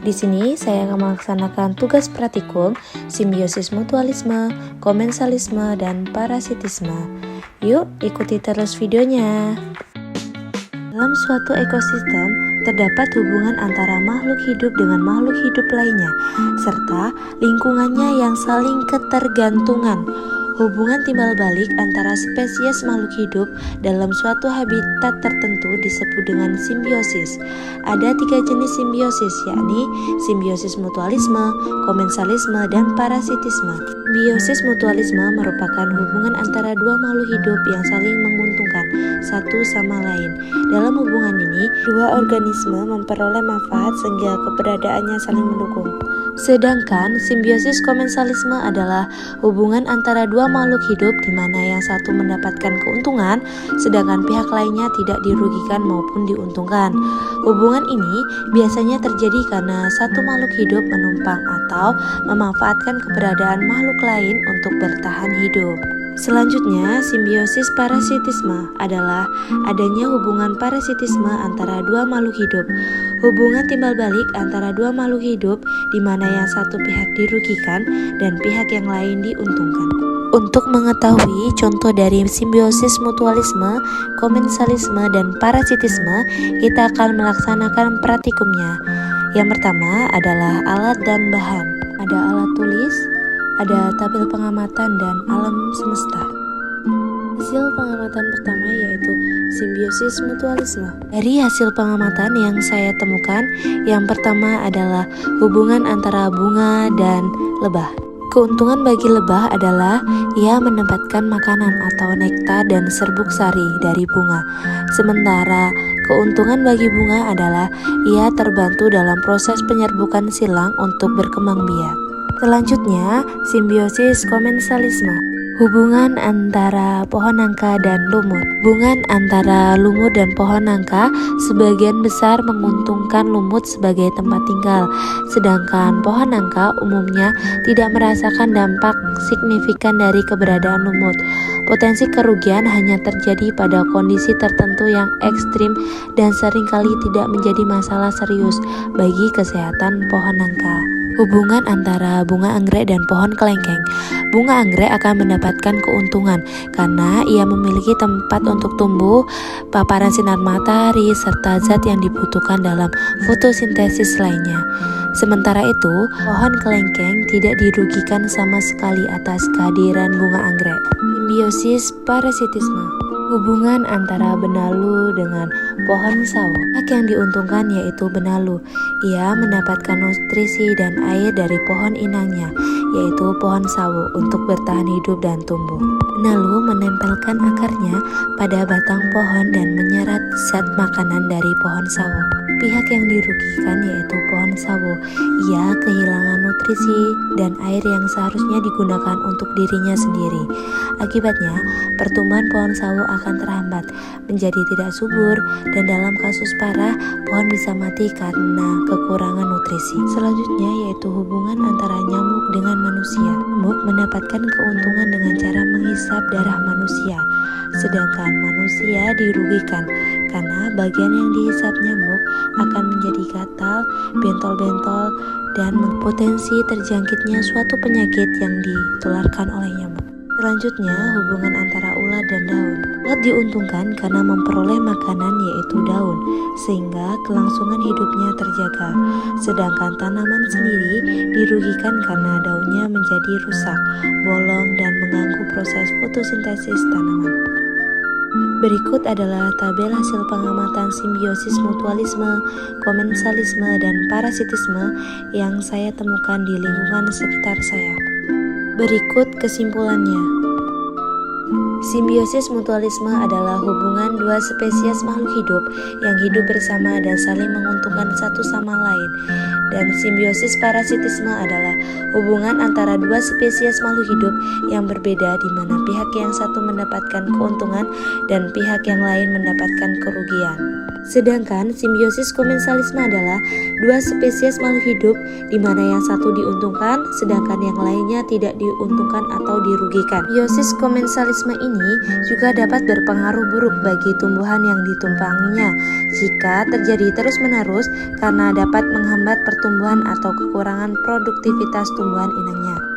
Di sini saya akan melaksanakan tugas praktikum simbiosis mutualisme, komensalisme, dan parasitisme. Yuk, ikuti terus videonya. Dalam suatu ekosistem, terdapat hubungan antara makhluk hidup dengan makhluk hidup lainnya, serta lingkungannya yang saling ketergantungan. Hubungan timbal balik antara spesies makhluk hidup dalam suatu habitat tertentu disebut dengan simbiosis. Ada 3 jenis simbiosis, yakni simbiosis mutualisme, komensalisme, dan parasitisme. Simbiosis mutualisme merupakan hubungan antara dua makhluk hidup yang saling menguntungkan satu sama lain. Dalam hubungan ini, dua organisme memperoleh manfaat sehingga keberadaannya saling mendukung. Sedangkan simbiosis komensalisme adalah hubungan antara dua makhluk hidup di mana yang satu mendapatkan keuntungan sedangkan pihak lainnya tidak dirugikan maupun diuntungkan. Hubungan ini biasanya terjadi karena satu makhluk hidup menumpang atau memanfaatkan keberadaan makhluk lain untuk bertahan hidup. Selanjutnya, simbiosis parasitisme adalah adanya hubungan parasitisme antara dua makhluk hidup. Hubungan timbal balik antara dua makhluk hidup di mana yang satu pihak dirugikan dan pihak yang lain diuntungkan. Untuk mengetahui contoh dari simbiosis mutualisme, komensalisme, dan parasitisme, kita akan melaksanakan praktikumnya. Yang pertama adalah alat dan bahan. Ada alat tulis, ada tabel pengamatan, dan alam semesta. Hasil pengamatan pertama yaitu simbiosis mutualisme. Dari hasil pengamatan yang saya temukan, yang pertama adalah hubungan antara bunga dan lebah. Keuntungan bagi lebah adalah ia mendapatkan makanan atau nektar dan serbuk sari dari bunga. Sementara keuntungan bagi bunga adalah ia terbantu dalam proses penyerbukan silang untuk berkembang biak. Selanjutnya, simbiosis komensalisme. Hubungan antara pohon nangka dan lumut. Hubungan antara lumut dan pohon nangka sebagian besar menguntungkan lumut sebagai tempat tinggal, sedangkan pohon nangka umumnya tidak merasakan dampak signifikan dari keberadaan lumut. Potensi kerugian hanya terjadi pada kondisi tertentu yang ekstrim dan seringkali tidak menjadi masalah serius bagi kesehatan pohon nangka. Hubungan antara bunga anggrek dan pohon kelengkeng. Bunga anggrek akan mendapatkan keuntungan karena ia memiliki tempat untuk tumbuh, paparan sinar matahari, serta zat yang dibutuhkan dalam fotosintesis lainnya. Sementara itu, pohon kelengkeng tidak dirugikan sama sekali atas kehadiran bunga anggrek. Simbiosis parasitisme. Hubungan antara benalu dengan pohon sawo. Pihak yang diuntungkan yaitu benalu. Ia mendapatkan nutrisi dan air dari pohon inangnya, yaitu pohon sawo, untuk bertahan hidup dan tumbuh. Benalu menempelkan akarnya pada batang pohon dan menyerap zat makanan dari pohon sawo. Pihak yang dirugikan yaitu pohon sawo. Ia kehilangan nutrisi dan air yang seharusnya digunakan untuk dirinya sendiri. Akibatnya, pertumbuhan pohon sawo akan terhambat, menjadi tidak subur, dan dalam kasus parah, pohon bisa mati karena kekurangan nutrisi. Selanjutnya yaitu hubungan antara nyamuk dengan manusia. Nyamuk mendapatkan keuntungan dengan cara menghisap darah manusia, sedangkan manusia dirugikan karena bagian yang dihisap nyamuk akan menjadi gatal, bentol-bentol, dan potensi terjangkitnya suatu penyakit yang ditularkan oleh nyamuk. Selanjutnya, hubungan antara ulat dan daun. Ulat diuntungkan karena memperoleh makanan yaitu daun, sehingga kelangsungan hidupnya terjaga. Sedangkan tanaman sendiri dirugikan karena daunnya menjadi rusak, bolong, dan mengganggu proses fotosintesis tanaman. Berikut adalah tabel hasil pengamatan simbiosis mutualisme, komensalisme, dan parasitisme yang saya temukan di lingkungan sekitar saya. Berikut kesimpulannya. Simbiosis mutualisme adalah hubungan dua spesies makhluk hidup yang hidup bersama dan saling menguntungkan satu sama lain. Dan simbiosis parasitisme adalah hubungan antara dua spesies makhluk hidup yang berbeda di mana pihak yang satu mendapatkan keuntungan dan pihak yang lain mendapatkan kerugian. Sedangkan simbiosis komensalisme adalah dua spesies makhluk hidup di mana yang satu diuntungkan sedangkan yang lainnya tidak diuntungkan atau dirugikan. Simbiosis komensalisme ini juga dapat berpengaruh buruk bagi tumbuhan yang ditumpanginya jika terjadi terus-menerus karena dapat menghambat pertumbuhan atau kekurangan produktivitas tumbuhan inangnya.